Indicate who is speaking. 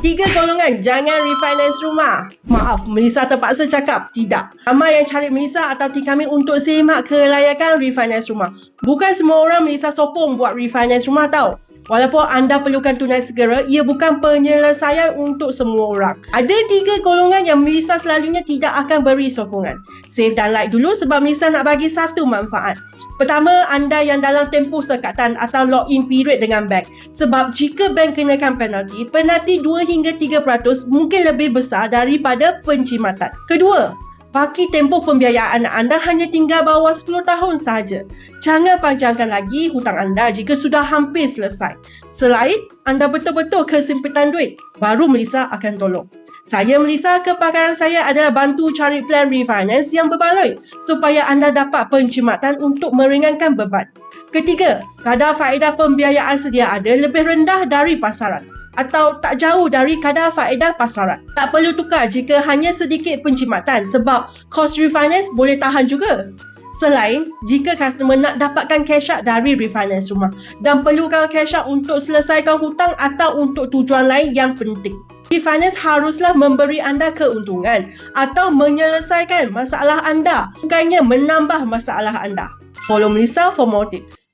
Speaker 1: Tiga golongan jangan refinance rumah. Maaf, Melissa terpaksa cakap tidak. Ramai yang cari Melissa atau tim kami untuk semak kelayakan refinance rumah. Bukan semua orang Melissa sokong buat refinance rumah tau. Walaupun anda perlukan tunai segera, ia bukan penyelesaian untuk semua orang. Ada tiga golongan yang Melissa selalunya tidak akan beri sokongan. Save dan like dulu sebab Melissa nak bagi satu manfaat. Pertama, anda yang dalam tempoh sekatan atau lock-in period dengan bank. Sebab jika bank kenakan penalti 2 hingga 3% mungkin lebih besar daripada pencimatan. Kedua, baki tempoh pembiayaan anda hanya tinggal bawah 10 tahun sahaja. Jangan panjangkan lagi hutang anda jika sudah hampir selesai. Selain anda betul-betul kesempitan duit, baru Melissa akan tolong. Saya Melissa, kepakaran saya adalah bantu cari plan refinance yang berbaloi supaya anda dapat pencimatan untuk meringankan beban. Ketiga, kadar faedah pembiayaan sedia ada lebih rendah dari pasaran atau tak jauh dari kadar faedah pasaran. Tak perlu tukar jika hanya sedikit pencimatan sebab kos refinance boleh tahan juga. Selain, jika customer nak dapatkan cash out dari refinance rumah dan perlukan cash out untuk selesaikan hutang atau untuk tujuan lain yang penting. Refinance haruslah memberi anda keuntungan atau menyelesaikan masalah anda, bukannya menambah masalah anda. Follow Melissa for more tips.